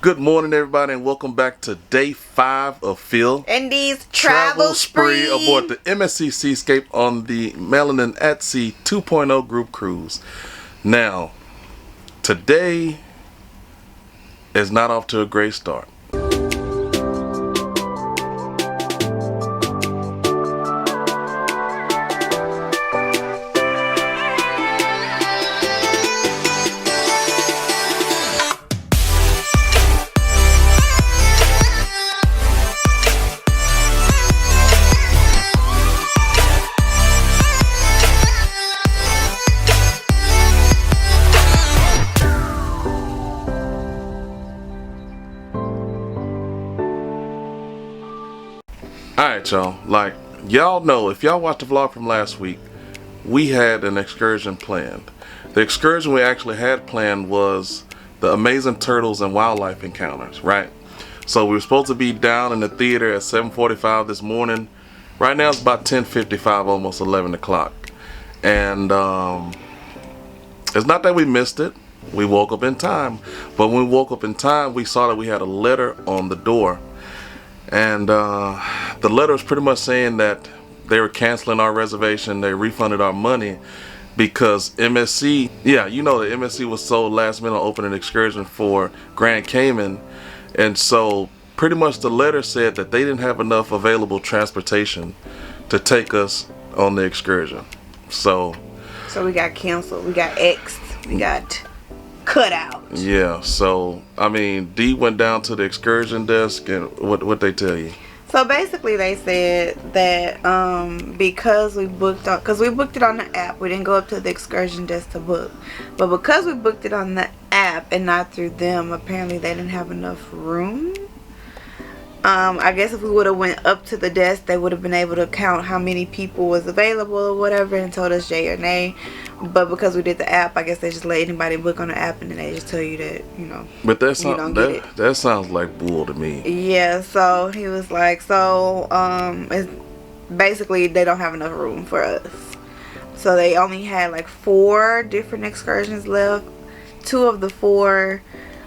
Good morning, everybody, and welcome back to day 5 of Phil and these travel spree aboard the MSC Seascape on the Melanin At Sea 2.0 group cruise. Now, today is not off to a great start. Alright, y'all, like y'all know, if y'all watched the vlog from last week, we had an excursion planned. The excursion we actually had planned was the amazing turtles and wildlife encounters, right? So we were supposed to be down in the theater at 7:45 this morning. Right now it's about 10:55, almost 11 o'clock. And it's not that we missed it. We woke up in time. But when we woke up in time, we saw that we had a letter on the door. And the letter was pretty much saying that they were canceling our reservation. They refunded our money because MSC, yeah, you know that MSC was sold last minute opening excursion for Grand Cayman. And so pretty much the letter said that they didn't have enough available transportation to take us on the excursion. So we got canceled, we got X'd, we got cut out. Yeah, so I mean, Dee went down to the excursion desk, and what they tell you? So basically they said that because we booked it on the app, we didn't go up to the excursion desk to book, but because we booked it on the app and not through them, apparently they didn't have enough room. I guess if we would have went up to the desk, they would have been able to count how many people was available or whatever and told us yay or nay. But because we did the app, I guess they just let anybody book on the app and then they just tell you that, you know. But that sounds like bull to me. Yeah, so he was like, it's basically they don't have enough room for us. So they only had like 4 different excursions left. 2 of the 4,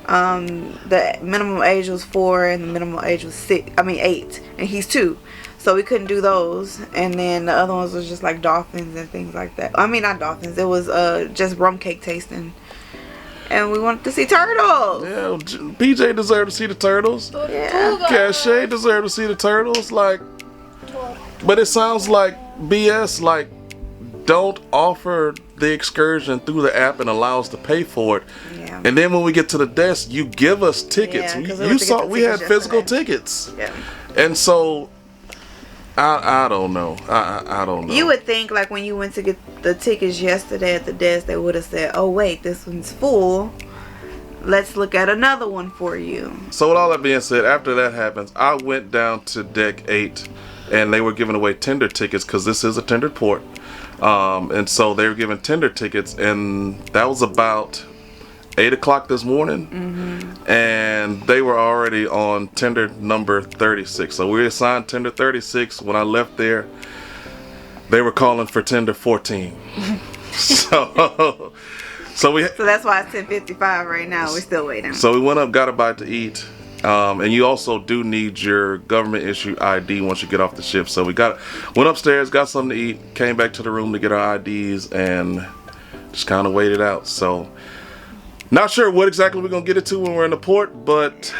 the minimum age was 4 and the minimum age was 8, and he's 2. So we couldn't do those. And then the other ones was just like dolphins and things like that. I mean, not dolphins. It was just rum cake tasting. And we wanted to see turtles. Yeah, PJ deserved to see the turtles. Yeah. Cache deserved to see the turtles. Like, but it sounds like BS. Like, don't offer the excursion through the app and allow us to pay for it. Yeah. And then when we get to the desk, you give us tickets. Yeah, you saw we had physical tickets. Yeah. And so I don't know. I don't know. You would think like when you went to get the tickets yesterday at the desk, they would have said, "Oh wait, this one's full. Let's look at another one for you." So with all that being said, after that happens, I went down to deck 8, and they were giving away tender tickets because this is a tendered port. And so they were giving tender tickets, and that was about 8 o'clock this morning. And they were already on tender number 36. So we assigned tender 36. When I left there, they were calling for tender 14. So that's why it's 10:55 right now. We're still waiting. So we went up, got a bite to eat. And you also do need your government issue ID once you get off the ship. So we went upstairs, got something to eat, came back to the room to get our IDs, and just kind of waited out. So not sure what exactly we're gonna get into when we're in the port, but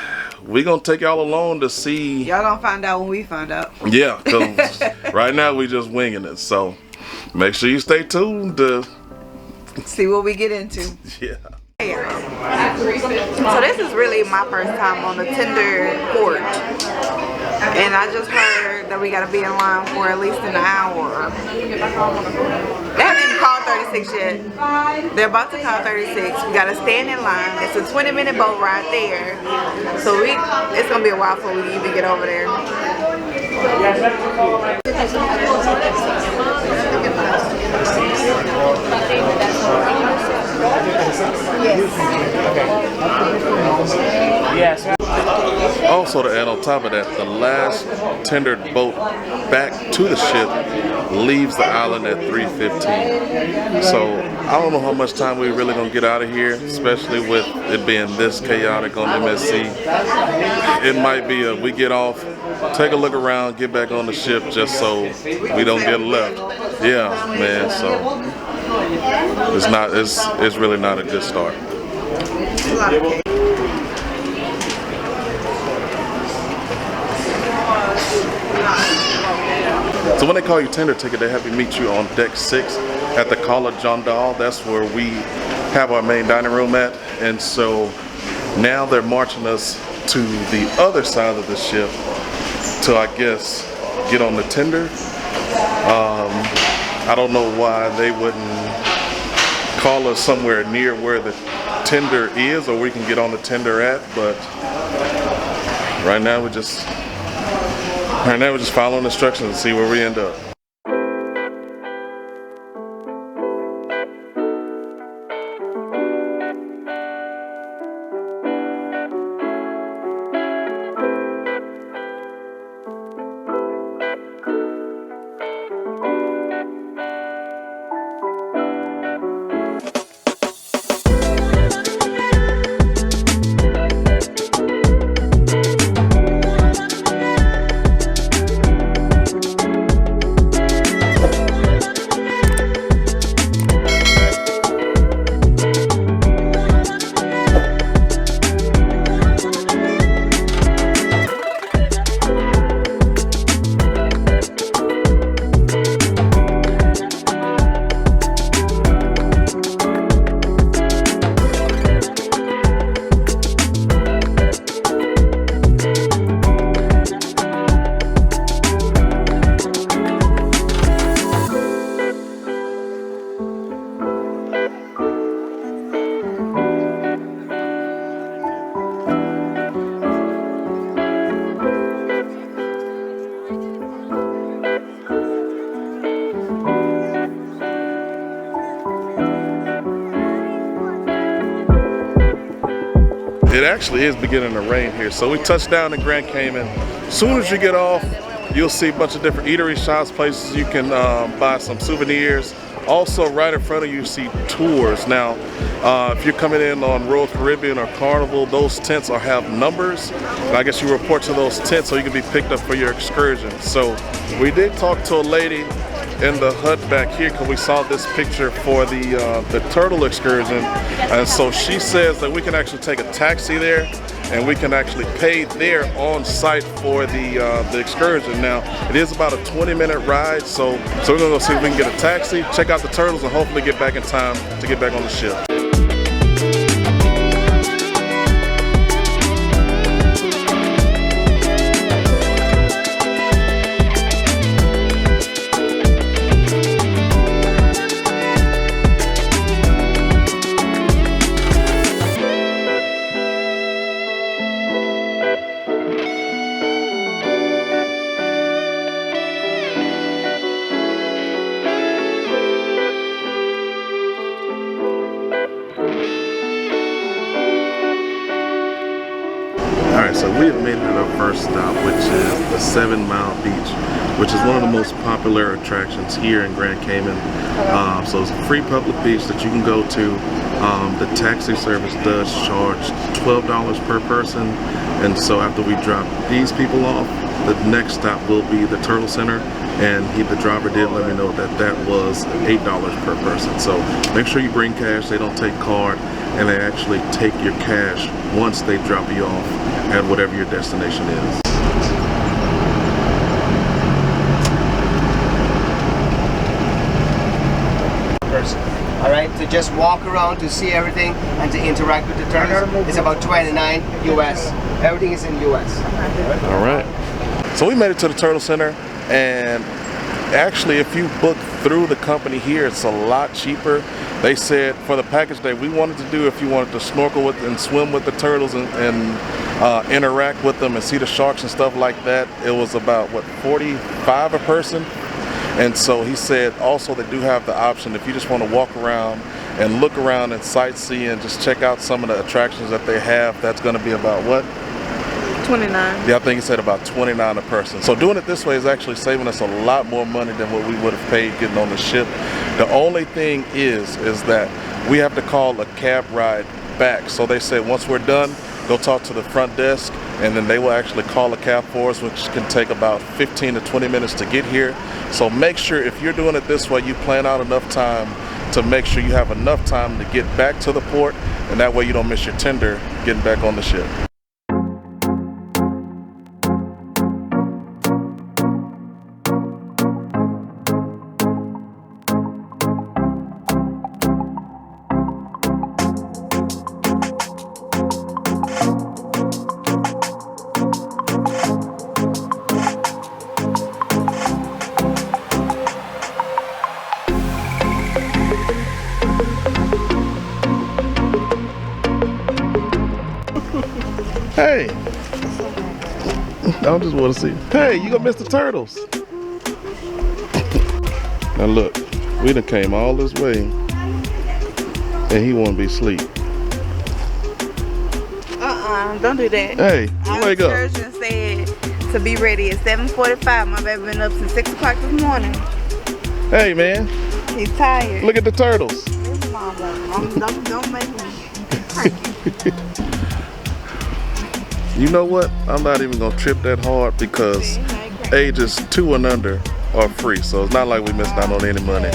we're gonna take y'all along to see. Y'all gonna find out when we find out. Yeah, because right now we just winging it. So make sure you stay tuned to see what we get into. Yeah. So this is really my first time on the tender port, and I just heard that we gotta be in line for at least an hour. They haven't even called 36 yet. They're about to call 36. We gotta stand in line. It's a 20-minute boat ride there, so it's gonna be a while before we even get over there. Yes. Also, to add on top of that, the last tendered boat back to the ship leaves the island at 3:15. So I don't know how much time we're really gonna get out of here, especially with it being this chaotic on MSC. It might be we get off, take a look around, get back on the ship just so we don't get left. Yeah, man. So it's really not a good start. So when they call you tender ticket, they have you meet you on deck 6 at the Cala Jondal. That's where we have our main dining room at. And so now they're marching us to the other side of the ship to, I guess, get on the tender. I don't know why they wouldn't call us somewhere near where the tender is or we can get on the tender at, but right now we're just following instructions and see where we end up. It actually is beginning to rain here. So we touched down in Grand Cayman. As soon as you get off, you'll see a bunch of different eatery shops, places you can buy some souvenirs. Also, right in front of you see tours. Now, if you're coming in on Royal Caribbean or Carnival, those tents will have numbers. And I guess you report to those tents so you can be picked up for your excursion. So we did talk to a lady in the hut back here because we saw this picture for the turtle excursion, and so she says that we can actually take a taxi there and we can actually pay there on site for the excursion. Now it is about a 20-minute ride, so we're gonna go see if we can get a taxi, check out the turtles, and hopefully get back in time to get back on the ship. Alright, so we have made it to our first stop, which is the 7 Mile Beach, which is one of the most popular attractions here in Grand Cayman. So it's a free public beach that you can go to. The taxi service does charge $12 per person, and so after we drop these people off, the next stop will be the Turtle Center, and the driver did let me know that that was $8 per person. So make sure you bring cash. They don't take card, and they actually take your cash once they drop you off at whatever your destination is. Alright, to just walk around to see everything and to interact with the turtles, it's about $29 US. Everything is in US. Alright. So we made it to the Turtle Center, and actually if you book through the company here, it's a lot cheaper. They said for the package that we wanted to do, if you wanted to snorkel with and swim with the turtles and interact with them and see the sharks and stuff like that, it was about, what, $45 a person? And so he said also they do have the option, if you just want to walk around and look around and sightsee and just check out some of the attractions that they have, that's going to be about what? $29. Yeah, I think it said about $29 a person. So doing it this way is actually saving us a lot more money than what we would have paid getting on the ship. The only thing is that we have to call a cab ride back. So they said once we're done, go talk to the front desk, and then they will actually call a cab for us, which can take about 15 to 20 minutes to get here. So make sure if you're doing it this way, you plan out enough time to make sure you have enough time to get back to the port, and that way you don't miss your tender getting back on the ship. Hey, I just want to see. Hey, you gonna miss the turtles. Now look, we done came all this way, and he wanna be asleep. Don't do that. Hey, wake up. Our excursion said to be ready at 7:45. My baby been up since 6 o'clock this morning. Hey man, He's tired. look at the turtles. Don't make me cranky. You know what? I'm not even gonna trip that hard because ages 2 and under are free, so it's not like we missed out on any money.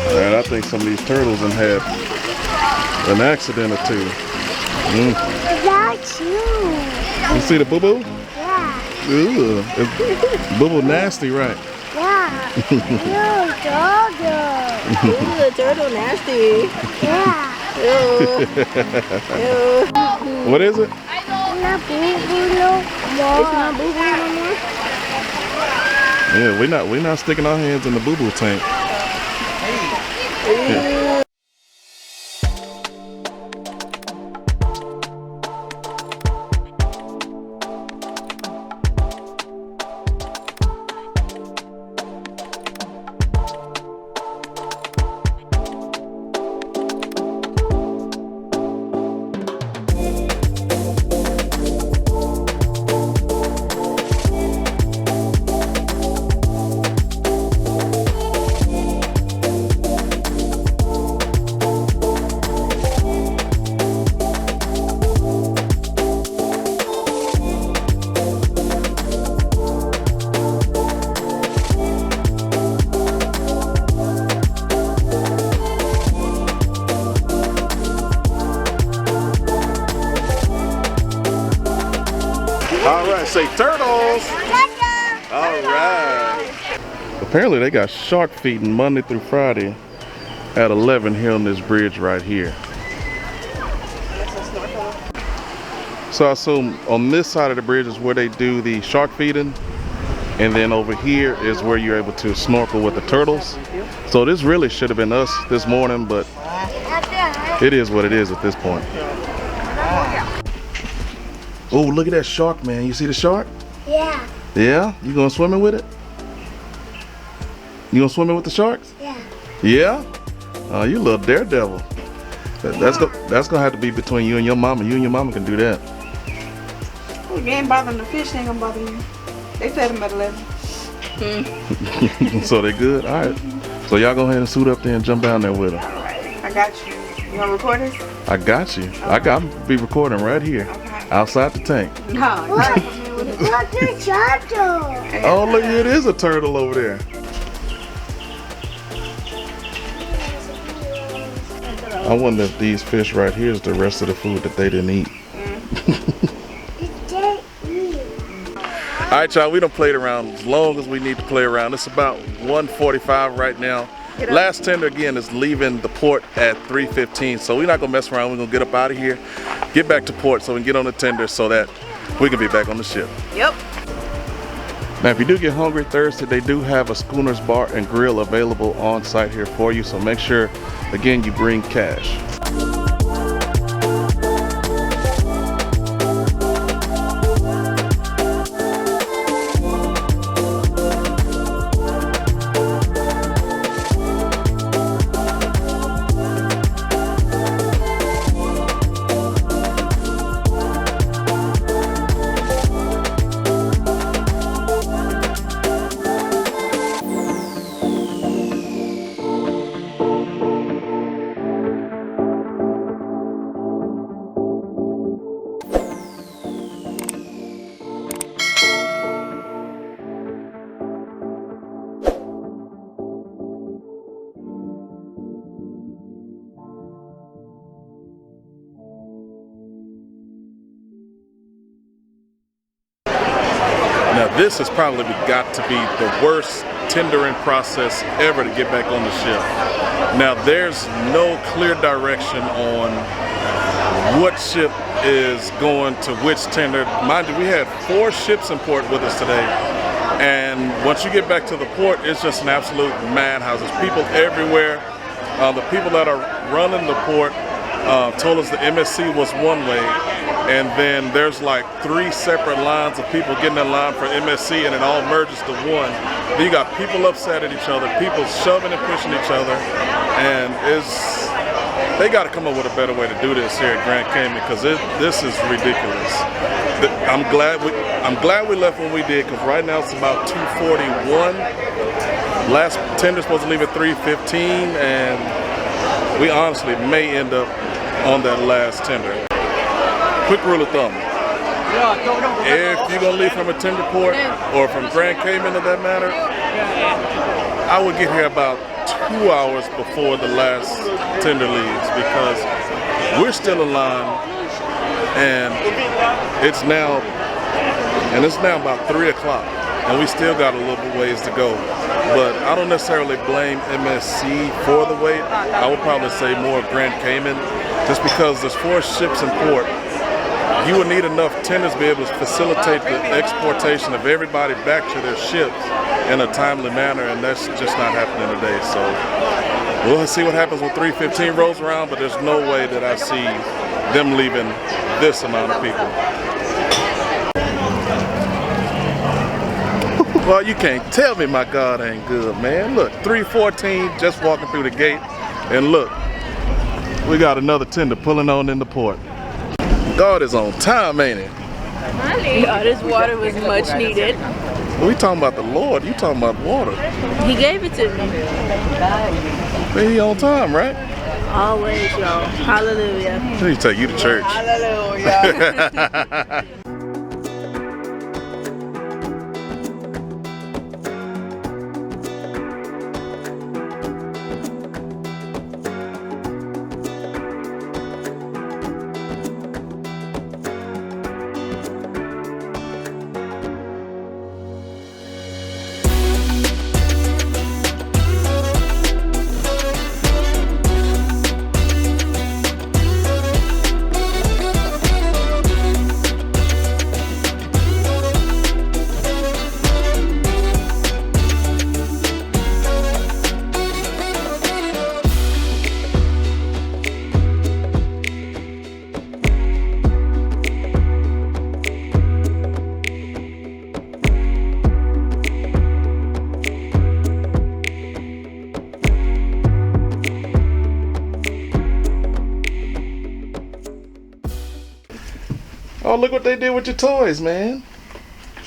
And I think some of these turtles have had an accident or two. That's you. You see the boo-boo? Yeah. Ooh, boo-boo nasty, right? Yeah. Ew, turtle. Ooh, turtle nasty. Yeah. What is it? Not boo-boo no more. It's not boo-boo no more? Yeah, we're not sticking our hands in the boo-boo tank. Yeah. All right, say turtles. All right. Apparently they got shark feeding Monday through Friday at 11 here on this bridge right here. So I assume on this side of the bridge is where they do the shark feeding, and then over here is where you're able to snorkel with the turtles. So this really should have been us this morning, but it is what it is at this point. Oh, look at that shark, man. You see the shark? Yeah. Yeah? You going swimming with it? You going swimming with the sharks? Yeah. Yeah? Oh, you little daredevil. That's gonna have to be between you and your mama. You and your mama can do that. Well, you ain't bothering the fish, they ain't gonna bother you. They fed them at 11. So they good? Alright. So y'all go ahead and suit up there and jump down there with them. Alright, I got you. You wanna record this? I got you. I got to be recording right here. Okay. Outside the tank. No, What? What's the turtle? Oh, look, it is a turtle over there. I wonder if these fish right here is the rest of the food that they didn't eat. Alright, y'all, we done played around as long as we need to play around. It's about 1:45 right now. Last tender again is leaving the port at 3:15, so we're not gonna mess around. We're gonna get up out of here, get back to port so we can get on the tender so that we can be back on the ship. Yep. Now, if you do get hungry Thursday, they do have a Schooner's Bar and Grill available on site here for you, so make sure, again, you bring cash. Now this has probably got to be the worst tendering process ever to get back on the ship. Now there's no clear direction on what ship is going to which tender. Mind you, we had 4 ships in port with us today, and once you get back to the port, it's just an absolute madhouse. There's people everywhere. The people that are running the port told us the MSC was one way, and then there's like 3 separate lines of people getting in line for MSC, and it all merges to one. Then you got people upset at each other, people shoving and pushing each other, and they got to come up with a better way to do this here at Grand Cayman, because this is ridiculous. I'm glad we left when we did, because right now it's about 2:41. Last tender's supposed to leave at 3:15, and we honestly may end up on that last tender. Quick rule of thumb: if you're gonna leave from a tender port or from Grand Cayman, for that matter, I would get here about 2 hours before the last tender leaves, because we're still in line, and it's now about 3 o'clock, and we still got a little bit ways to go. But I don't necessarily blame MSC for the wait. I would probably say more of Grand Cayman, just because there's 4 ships in port. You would need enough tenders to be able to facilitate the exportation of everybody back to their ships in a timely manner, and that's just not happening today. So we'll see what happens when 3:15 rolls around, but there's no way that I see them leaving this amount of people. Well, you can't tell me my God ain't good, man. Look, 3:14, just walking through the gate, and look, we got another tender pulling on in the port. God is on time, ain't he? Yeah, this water was much needed. We talking about the Lord, you talking about water. He gave it to me. Man, he on time, right? Always, y'all. Hallelujah. Let me take you to church. Hallelujah. Oh, look what they did with your toys, man.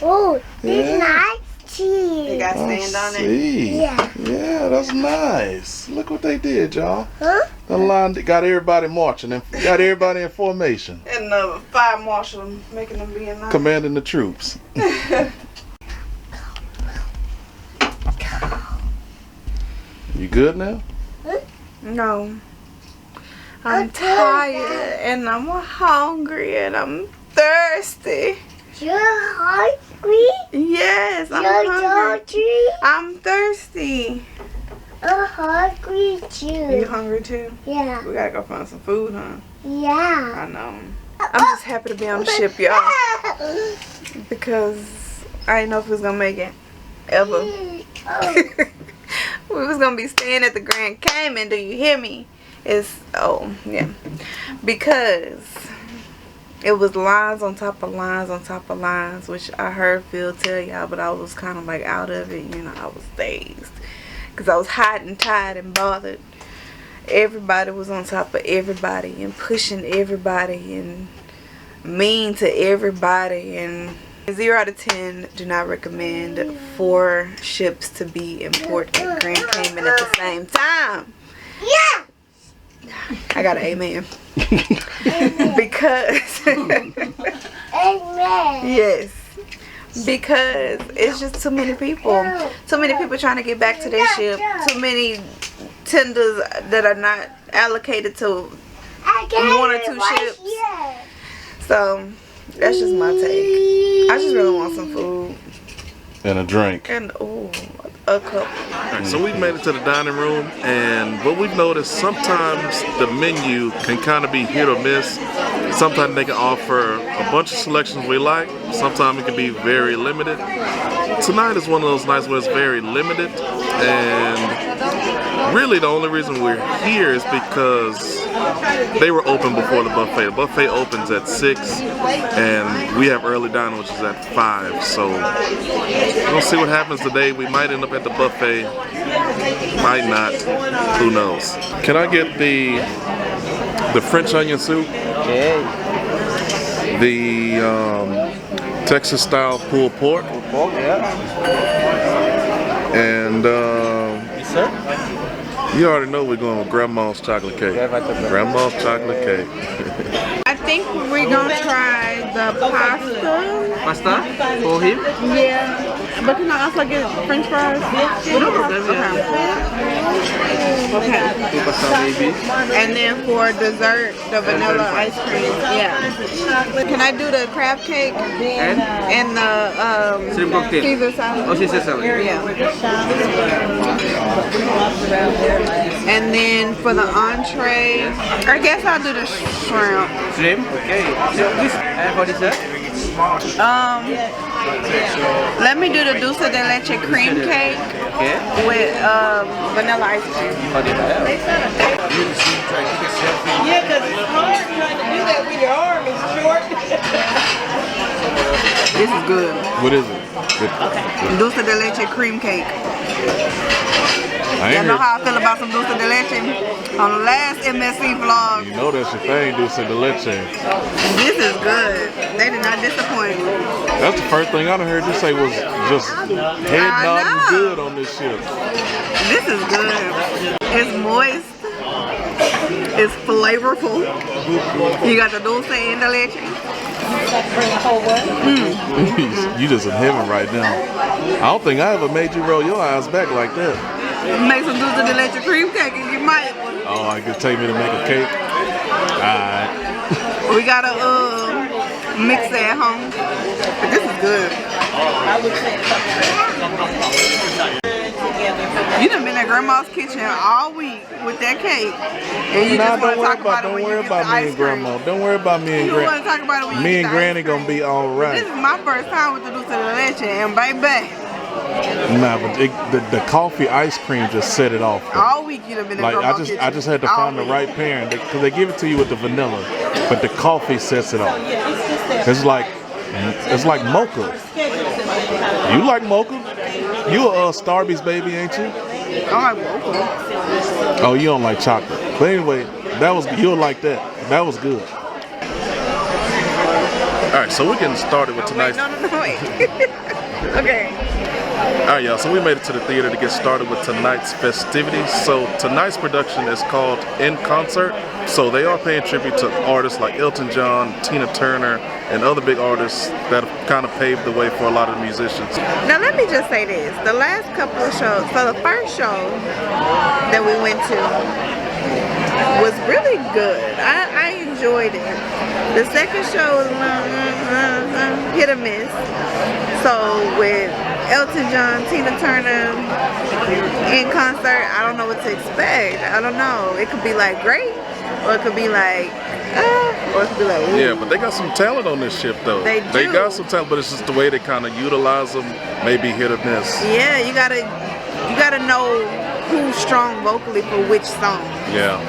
Oh, Yeah. it's nice They cheese. got stand on it. See. Yeah. Yeah, that's nice. Look what they did, y'all. Huh? The line that got everybody marching and got everybody in formation, And the fire marshal making them be in line. commanding the troops. You good now? No. I'm tired and I'm hungry and I'm thirsty. You're hungry? Yes, I'm You're hungry. hungry? I'm thirsty. I'm hungry You too. hungry too? Yeah. We gotta go find some food, huh? Yeah. I know. I'm just happy to be on the ship, y'all. Because I didn't know if we was gonna make it. Ever. We was gonna be staying at the Grand Cayman, do you hear me? Yeah. Because it was lines on top of lines on top of lines, which I heard Phil tell y'all, but I was kind of like out of it, you know, I was dazed. Because I was hot and tired and bothered. Everybody was on top of everybody and pushing everybody and mean to everybody. And 0 out of 10, do not recommend 4 ships to be in port at Grand Cayman at the same time. Yeah. I got an amen. Because Amen. yes, because it's just too many people. Too many people trying to get back to their ship. Too many tenders that are not allocated to I got 1 or it 2 right ships. here. So that's just my take. I just really want some food And a drink. and a cup. So we made it to the dining room, and what we've noticed, sometimes the menu can kind of be hit or miss. Sometimes they can offer a bunch of selections we like. Sometimes it can be very limited. Tonight is one of those nights where it's very limited, and really the only reason we're here is because they were open before the buffet. The buffet opens at 6, and we have early dining, which is at 5. So we'll see what happens today. We might end up at the buffet, might not. Who knows? Can I get the French onion soup? Okay. The Texas style pulled pork, Pork, yeah. and Yes, sir. you already know we're going with Grandma's chocolate cake. Grandma's chocolate cake. I think we're gonna try the pasta. Pasta for him? Yeah. But can I also get French fries? Okay. Two pasta maybe. And then for dessert, the vanilla ice cream. Yeah. Can I do the crab cake And and the shrimp cocktail. Caesar salad? Oh, Caesar salad. Yeah. And then for the entree, I guess I'll do the shrimp. Shrimp? Okay. This and for dessert? Let me do the dulce de leche cream cake Okay. with vanilla ice cream. For dessert. Yeah, because it's hard trying to do that with your arm. It's short. This is good. What is it? Dulce de leche cream cake. I Y'all ain't know heard. how I feel about some dulce de leche on the last MSC vlog. You know that's your thing, dulce de leche. This is good. They did not disappoint. That's the first thing I done heard you say was just head I nodding know. good on this ship. This is good. It's moist. It's flavorful. You got the dulce and the leche. You just in heaven right now. I don't think I ever made you roll your eyes back like that. Make some dulce de leche cream cake and you might. Oh, I could take me to make a cake. Alright. We gotta mix it at home. But this is good. You done been at Grandma's kitchen all week with that cake, and you Nah, just want to talk about it don't when you worry get the about me ice and cream. Grandma. Don't worry about me and You want Granny. to talk about it when you Me get and the Granny ice cream. gonna be alright. This is my first time with the dulce de leche, and baby, Nah, but the coffee ice cream just set it off. though. all week you done been at Like Grandma's kitchen. I just had to All find the week. right pairing because they give it to you with the vanilla, but the coffee sets it off. It's like mocha. You like mocha? You a Starbucks baby, ain't you? I like mocha. Oh, you don't like chocolate. But anyway, you'll like that. That was good. Alright, so we're getting started with tonight's... No, wait. Okay. Alright, y'all, so we made it to the theater to get started with tonight's festivities. So tonight's production is called In Concert. So they are paying tribute to artists like Elton John, Tina Turner, and other big artists that have kind of paved the way for a lot of musicians. Now let me just say this. The last couple of shows, so the first show that we went to was really good. I enjoyed it. The second show was hit or miss. So with Elton John, Tina Turner in concert, I don't know what to expect. I don't know. It could be like great, or it could be like, or it could be like, ooh. Yeah, but they got some talent on this ship though. They do. got some talent, but it's just the way they kind of utilize them, maybe hit or miss. Yeah, you gotta know who's strong vocally for which song. Yeah.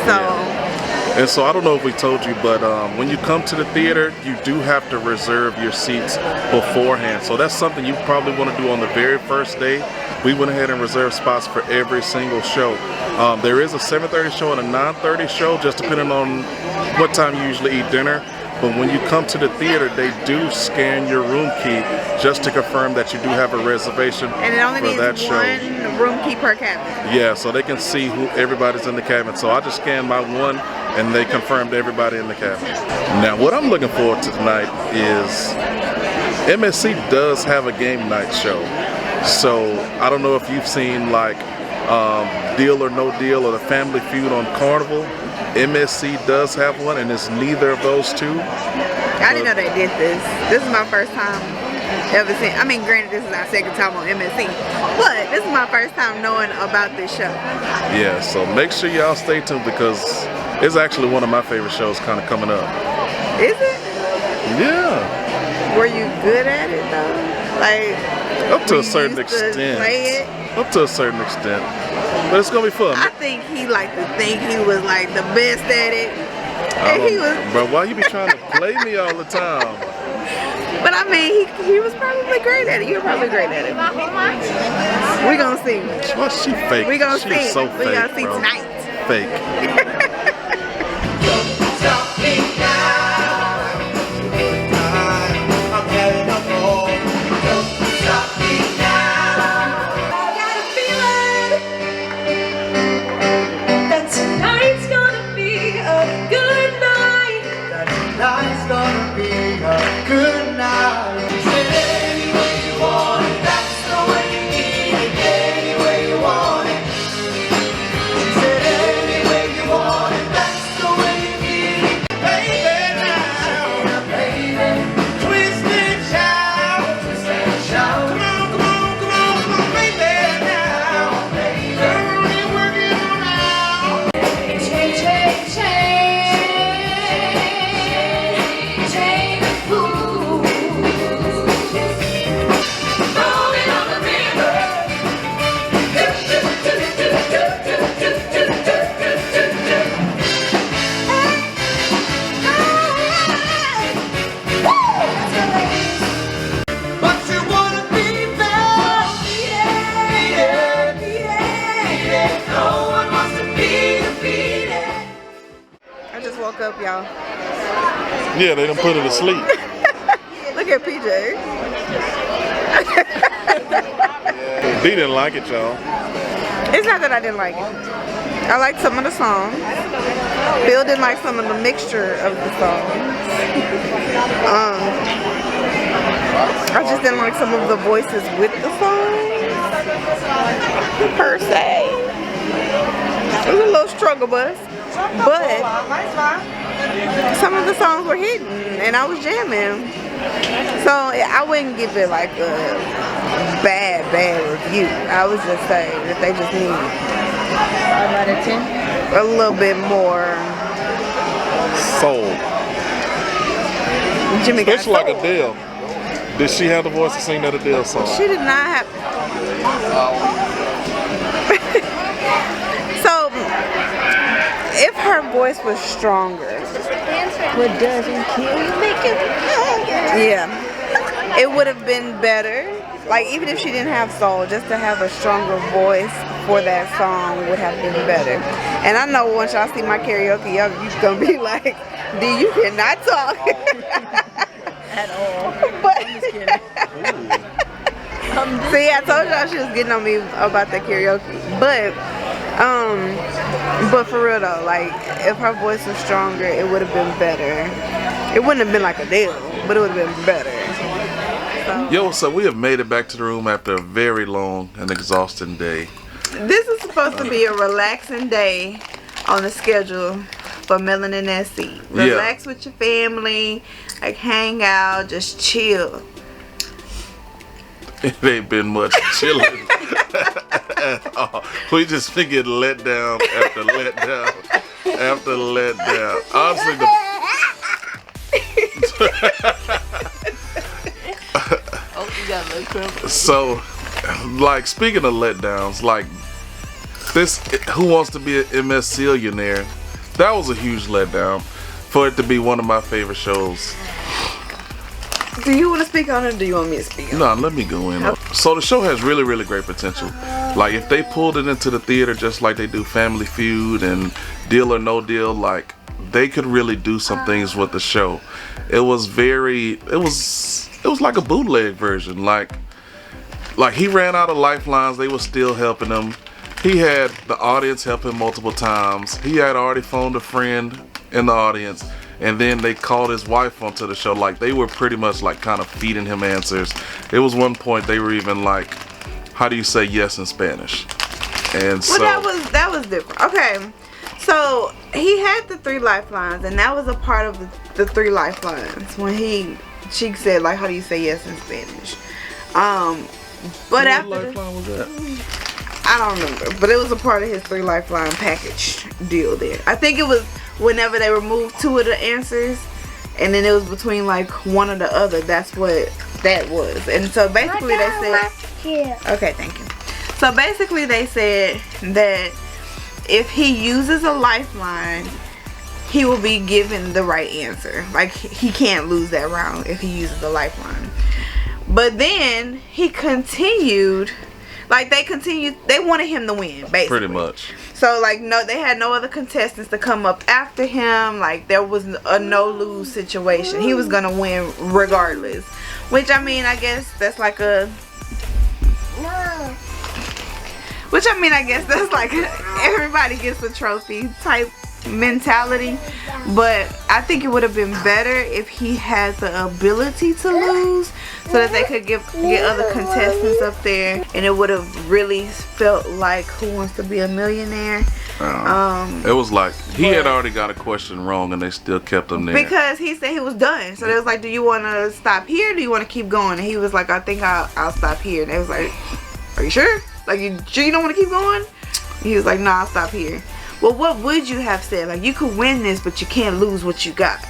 So. Yeah. And so I don't know if we told you, but when you come to the theater, you do have to reserve your seats beforehand. So that's something you probably want to do on the very first day. We went ahead and reserved spots for every single show. There is a 7:30 show and a 9:30 show, just depending on what time you usually eat dinner. But when you come to the theater, they do scan your room key just to confirm that you do have a reservation and it only for needs that show. one room key per cabin. Yeah, so they can see who everybody's in the cabin. So I just scanned my one, and they confirmed everybody in the cabin. Now, what I'm looking forward to tonight is MSC does have a game night show. So I don't know if you've seen like Deal or No Deal or the Family Feud on Carnival. MSC does have one, and it's neither of those two. I didn't know they did this. This is my first time ever seeing. I mean, granted, this is our second time on MSC, but this is my first time knowing about this show. Yeah, so make sure y'all stay tuned because it's actually one of my favorite shows kind of coming up. Is it? Yeah. Were you good at it though? Like, up to a certain extent. Play it? Up to a certain extent. But it's gonna be fun. I think he liked to think he was like the best at it. And he was. Bro, why you be trying to play me all the time? But I mean, he was probably great at it. You were probably great at it. We gonna see. Well, she fake. We gonna see. She's so We fake, gonna see bro. tonight. Fake. Up, y'all. Yeah, they done put her to sleep. Look at PJ. He didn't like it, y'all. It's not that I didn't like it. I liked some of the songs. Bill didn't like some of the mixture of the songs. I just didn't like some of the voices with the songs, per se. It was a little struggle bus. But some of the songs were hidden and I was jamming. So I wouldn't give it like a bad review. I was just saying that they just need 5 out of 10. A little bit more soul. Jimmy got soul. Like Adele. Did she have the voice to sing that Adele song? She did not have. So if her voice was stronger, what doesn't kill you make it stronger. Yeah, it would have been better. Like even if she didn't have soul, just to have a stronger voice for that song would have been better. And I know once y'all see my karaoke, y'all gonna be like, D, you cannot talk. at all. But I'm just kidding. I'm just see, I told y'all she was getting on me about that karaoke. But for real though, like if her voice was stronger, it would have been better. It wouldn't have been like Adele, but it would have been better. So, Yo, so we have made it back to the room after a very long and exhausting day. this is supposed to be a relaxing day on the schedule for Melanin At Sea. Yeah. Relax with your family, like hang out, just chill. It ain't been much chilling at all. We just been getting let down after let down after let down. Honestly, oh, you got a little crumble. so, like, speaking of letdowns, like, this Who Wants to Be an MSCillionaire, that was a huge letdown for it to be one of my favorite shows. Do you want to speak on it or do you want me to speak on it? No, let me go in. So the show has really, really great potential. Like, if they pulled it into the theater just like they do Family Feud and Deal or No Deal, like, they could really do some things with the show. It was like a bootleg version. Like he ran out of lifelines, they were still helping him. He had the audience help him multiple times. He had already phoned a friend in the audience, and then they called his wife onto the show. Like, they were pretty much like kind of feeding him answers. There was one point they were even like, how do you say yes in Spanish? And so Well, that was different. Okay, so he had the 3 lifelines, and that was a part of the 3 lifelines when she said like, how do you say yes in Spanish? But what after lifeline was that? I don't remember, but it was a part of his 3 lifeline package deal there. I think it was whenever they removed 2 of the answers, and then it was between like one or the other. That's what that was. And so basically they said, okay, thank you. So basically they said that if he uses a lifeline, he will be given the right answer. Like, he can't lose that round if he uses a lifeline. But then he continued. Like, they wanted him to win, basically. Pretty much. So, like, no, they had no other contestants to come up after him. Like, there was a no-lose situation. He was gonna win regardless. Which, I mean, I guess that's like a... No. Which, I mean, I guess that's like everybody gets a trophy type mentality. But I think it would have been better if he had the ability to lose, so that they could get other contestants up there, and it would have really felt like Who Wants to Be a Millionaire. It was like he had already got a question wrong, and they still kept him there Because he said he was done. So they was like, do you want to stop here or do you want to keep going? And he was like, I think I'll stop here. And they was like, are you sure? Like, you sure you don't want to keep going? And he was like, no, I'll stop here. Well, what would you have said? Like, you could win this, but you can't lose what you got.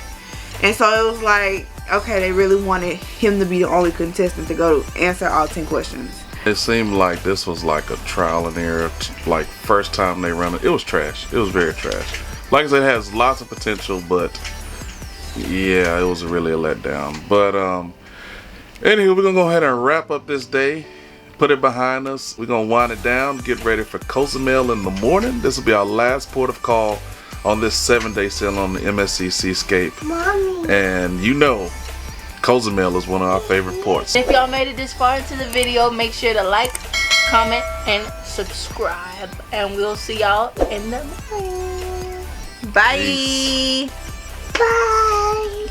And so it was like, okay, they really wanted him to be the only contestant to go to answer all 10 questions. It seemed like this was like a trial and error. Like, first time they run it, it was trash. It was very trash. Like I said, it has lots of potential, but yeah, it was really a letdown. But anywho, we're gonna go ahead and wrap up this day, put it behind us. We're gonna wind it down, get ready for Cozumel in the morning. This will be our last port of call on this 7-day sail on the MSC Seascape. Mommy. And you know, Cozumel is one of our favorite ports. If y'all made it this far into the video, make sure to like, comment, and subscribe. And we'll see y'all in the morning. Bye. Peace. Bye.